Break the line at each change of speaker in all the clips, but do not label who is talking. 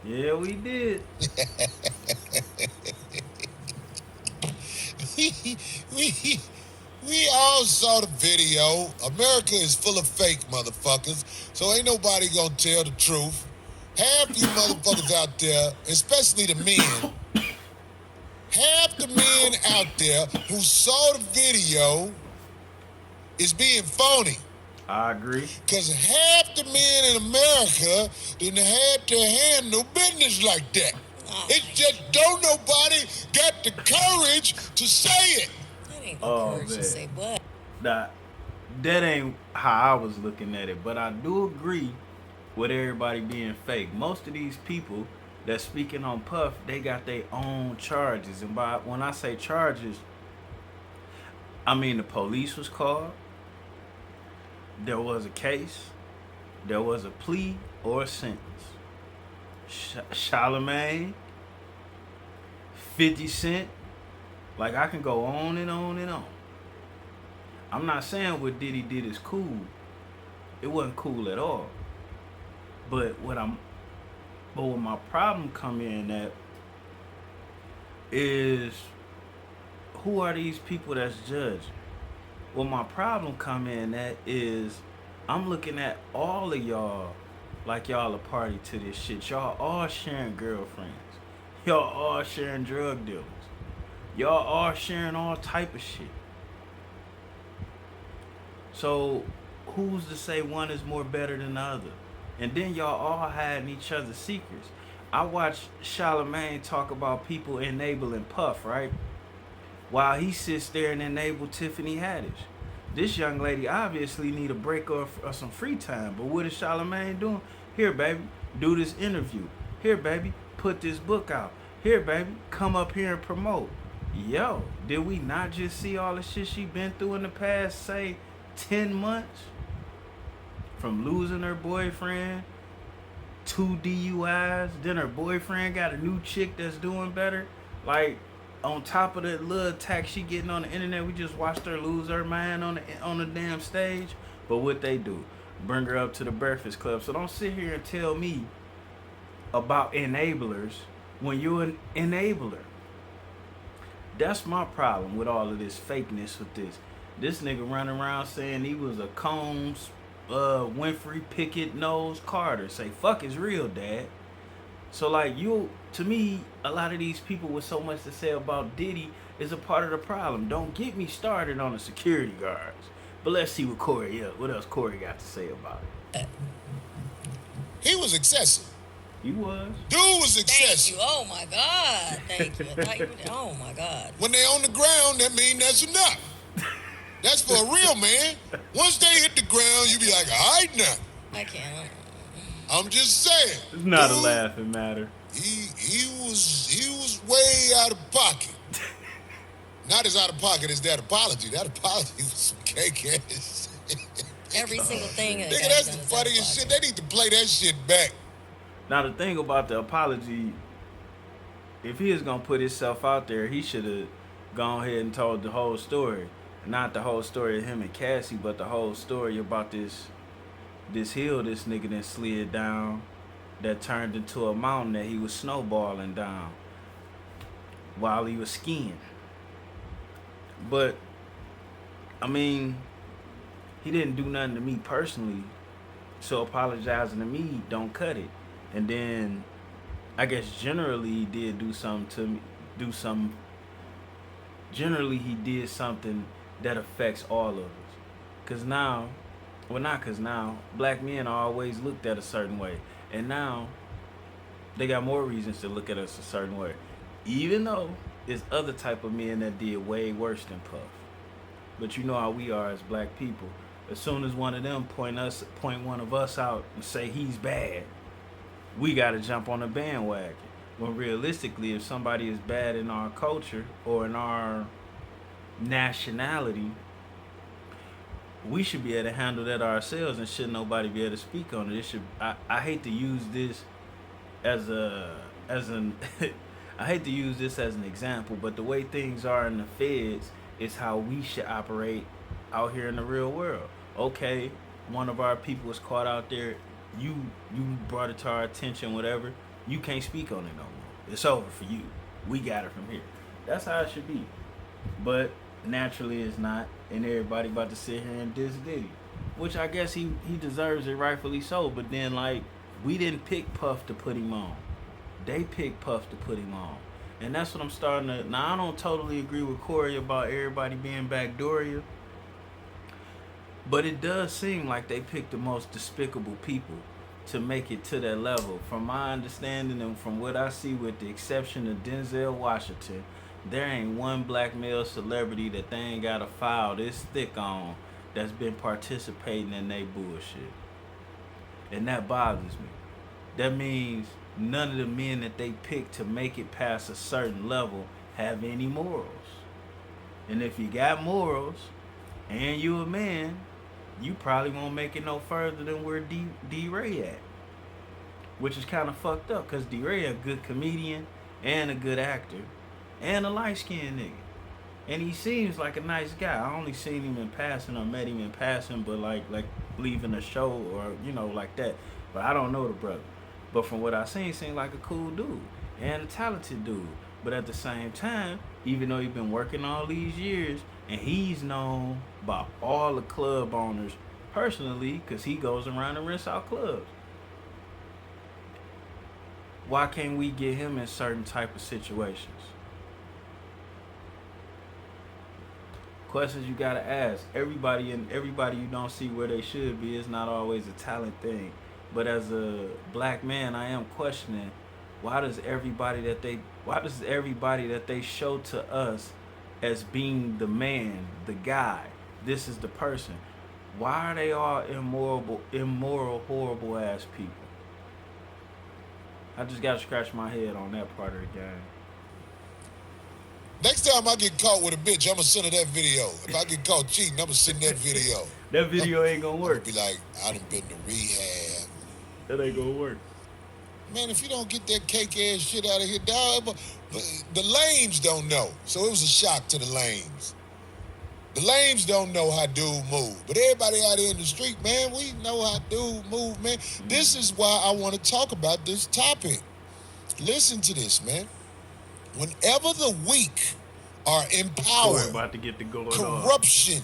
Yeah, we did.
we we all saw the video. America is full of fake motherfuckers, so ain't nobody gonna tell the truth. Half you motherfuckers out there, especially the men, half the men out there who saw the video is being phony.
I agree.
Cause half the men in America didn't have to handle business like that. It's just don't nobody got the courage to say it.
That ain't no
Oh
courage to
man,
say what.
that that ain't how I was looking at it. But I do agree with everybody being fake. Most of these people that speaking on Puff, they got their own charges. And by when I say charges, I mean the police was called. There was a case. There was a plea or a sentence. Charlemagne, 50 Cent. Like I can go on and on and on. I'm not saying what Diddy did is cool. It wasn't cool at all. But what my problem come in at is who are these people that's judging? What my problem come in at is I'm looking at all of y'all like y'all a party to this shit. Y'all all sharing girlfriends. Y'all all sharing drug dealers. Y'all all sharing all type of shit. So who's to say one is more better than the other? And then y'all all hiding each other's secrets. I watched Charlemagne talk about people enabling Puff, right? While he sits there and enable Tiffany Haddish. This young lady obviously need a break or some free time. But what is Charlemagne doing? Here, baby, do this interview. Here, baby, put this book out. Here, baby, come up here and promote. Yo, did we not just see all the shit she been through in the past, say, 10 months? From losing her boyfriend, 2 DUIs, then her boyfriend got a new chick that's doing better. Like, on top of the little attack she getting on the internet, we just watched her lose her mind on the damn stage. But what they do, bring her up to the Breakfast Club. So don't sit here and tell me about enablers when you're an enabler. That's my problem with all of this fakeness with this. This nigga running around saying he was a Combs, Winfrey, Pickett, Knowles, Carter. Say, fuck is real, dad. So like to me, a lot of these people with so much to say about Diddy is a part of the problem. Don't get me started on the security guards. But let's see what else Corey got to say about it.
He was excessive.
He was.
Dude was excessive.
Thank you. Oh my God. Thank you. Oh my God.
When they on the ground, that mean that's enough. That's for a real man. Once they hit the ground, you be like, all right now.
I can't.
I'm just saying.
It's not
Dude,
a laughing matter.
He was way out of pocket. Not as out of pocket as that apology. That apology was some cake ass.
Every single thing.
Nigga, that's the funniest shit. They need to play that shit back.
Now the thing about the apology, if he was gonna put himself out there, he should have gone ahead and told the whole story. Not the whole story of him and Cassie, but the whole story about this hill this nigga then slid down that turned into a mountain that he was snowballing down while he was skiing. But I mean, he didn't do nothing to me personally, so apologizing to me don't cut it. And then I guess generally he did do something to me, generally he did something that affects all of us. Cause now, well not cause now, black men are always looked at a certain way. And now they got more reasons to look at us a certain way. Even though there's other type of men that did way worse than Puff. But you know how we are as black people. As soon as one of them point one of us out and say he's bad, we gotta jump on the bandwagon. When realistically, if somebody is bad in our culture or in our nationality, we should be able to handle that ourselves and should nobody be able to speak on it. I hate to use this as an I hate to use this as an example, but the way things are in the feds is how we should operate out here in the real world. Okay, one of our people was caught out there, you brought it to our attention, whatever. You can't speak on it no more. It's over for you. We got it from here. That's how it should be. But naturally it's not, and everybody about to sit here and diss Diddy. Which I guess he deserves it, rightfully so. But then, like, we didn't pick Puff to put him on. They picked Puff to put him on. And that's what I'm starting to... Now, I don't totally agree with Corey about everybody being backdooria. But it does seem like they picked the most despicable people to make it to that level. From my understanding and from what I see, with the exception of Denzel Washington, there ain't one black male celebrity that they ain't got a file this thick on that's been participating in their bullshit. And that bothers me. That means none of the men that they pick to make it past a certain level have any morals. And if you got morals and you a man, you probably won't make it no further than where D-Ray at. Which is kind of fucked up, because D-Ray a good comedian and a good actor and a light-skinned nigga. And he seems like a nice guy. I only seen him in passing or met him in passing, but like leaving a show or, you know, like that. But I don't know the brother. But from what I seen, seemed like a cool dude and a talented dude. But at the same time, even though he's been working all these years, and he's known by all the club owners personally, because he goes around and rents out clubs. Why can't we get him in certain type of situations? Questions you gotta ask. Everybody you don't see where they should be. It's not always a talent thing. But as a black man, I am questioning, why does everybody that they show to us as being the man, the guy, this is the person, why are they all immoral, horrible ass people? I just gotta scratch my head on that part of the game.
Next time I get caught with a bitch, I'ma send her that video. If I get caught cheating, I'ma send that video.
That video ain't gonna work.
I'ma be like, I done been to rehab.
That ain't gonna work.
Man, if you don't get that cake ass shit out of here, dog, the lames don't know. So it was a shock to the lames. The lames don't know how dude move. But everybody out here in the street, man, we know how dude move, man. This is why I want to talk about this topic. Listen to this, man. Whenever the weak are in power,
Corey about to get the going
corruption.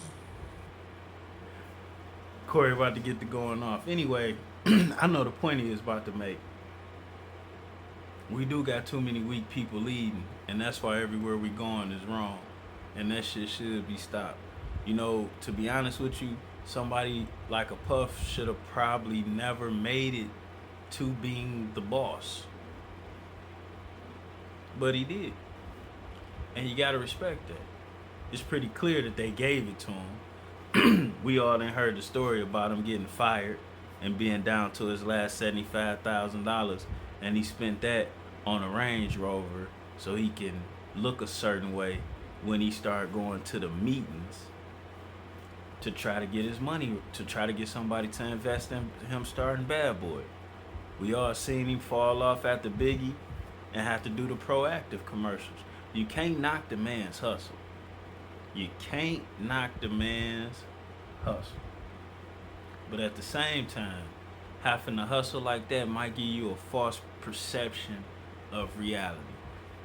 Corey about to get the going off. Anyway, I know the point he is about to make. We do got too many weak people leading, and that's why everywhere we going is wrong. And that shit should be stopped. You know, to be honest with you, somebody like a Puff should have probably never made it to being the boss. But he did. And you gotta respect that. It's pretty clear that they gave it to him. We all done heard the story about him getting fired and being down to his last $75,000, and he spent that on a Range Rover so he can look a certain way when he started going to the meetings to try to get his money, to try to get somebody to invest in him starting Bad Boy. We all seen him fall off at the Biggie and have to do the proactive commercials. You can't knock the man's hustle. You can't knock the man's hustle. But at the same time, having to hustle like that might give you a false perception of reality.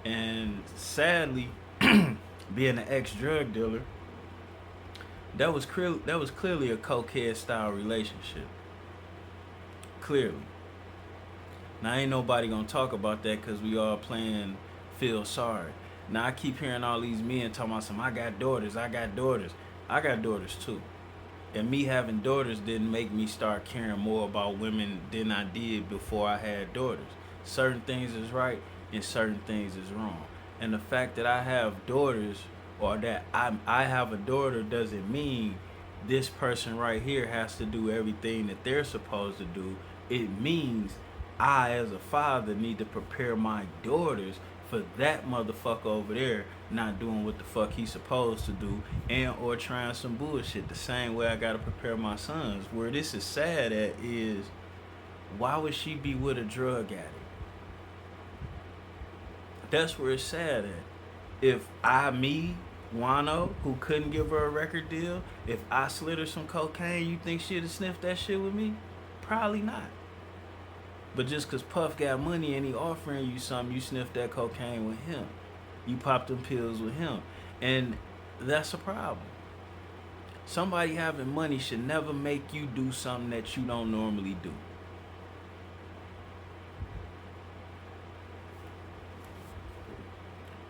And sadly, being an ex-drug dealer, that was clearly a cokehead style relationship. Clearly. Now ain't nobody gonna talk about that because we all playing feel sorry. Now I keep hearing all these men talking about I got daughters. I got daughters too. And me having daughters didn't make me start caring more about women than I did before I had daughters. Certain things is right and certain things is wrong. And the fact that I have daughters, or that I have a daughter, doesn't mean this person right here has to do everything that they're supposed to do. It means I, as a father, need to prepare my daughters for that motherfucker over there not doing what the fuck he's supposed to do, and or trying some bullshit. The same way I gotta prepare my sons. Where this is sad at is, why would she be with a drug addict? That's where it's sad at. If Juan-o, who couldn't give her a record deal, if I slid her some cocaine, you think she'd have sniffed that shit with me? Probably not. But just cause Puff got money and he offering you something, you sniff that cocaine with him. You pop them pills with him. And that's a problem. Somebody having money should never make you do something that you don't normally do.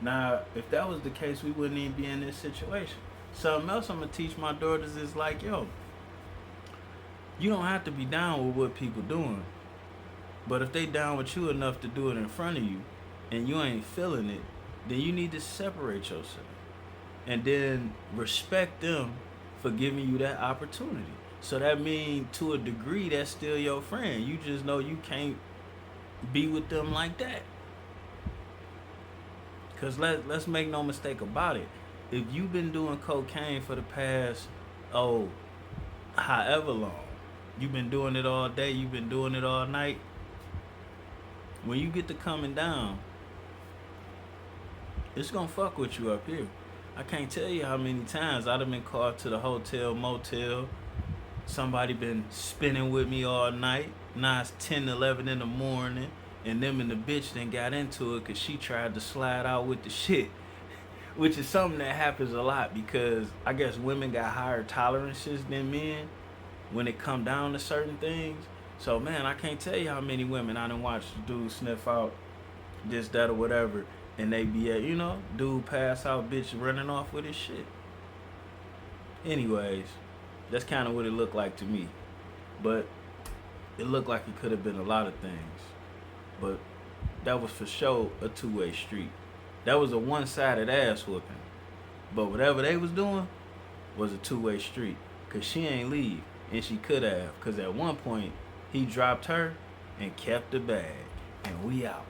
Now, if that was the case, we wouldn't even be in this situation. Something else I'm gonna teach my daughters is like, yo, you don't have to be down with what people doing. But if they down with you enough to do it in front of you and you ain't feeling it, then you need to separate yourself. And then respect them for giving you that opportunity. So that means to a degree that's still your friend. You just know you can't be with them like that. Cause let's make no mistake about it. If you've been doing cocaine for the past however long, you've been doing it all day, you've been doing it all night. When you get to coming down, it's gonna fuck with you up here. I can't tell you how many times I'd have been called to the hotel, motel. Somebody been spinning with me all night. Now it's 10, 11 in the morning. And them and the bitch then got into it because she tried to slide out with the shit. Which is something that happens a lot because I guess women got higher tolerances than men when it come down to certain things. So, man, I can't tell you how many women I done watched dudes sniff out this, that, or whatever. And they be at, dude pass out, bitch running off with his shit. Anyways, that's kind of what it looked like to me. But it looked like it could have been a lot of things. But that was for sure a two-way street. That was a one-sided ass whooping. But whatever they was doing was a two-way street. Because she ain't leave. And she could have. Because at one point, he dropped her and kept the bag. And we out.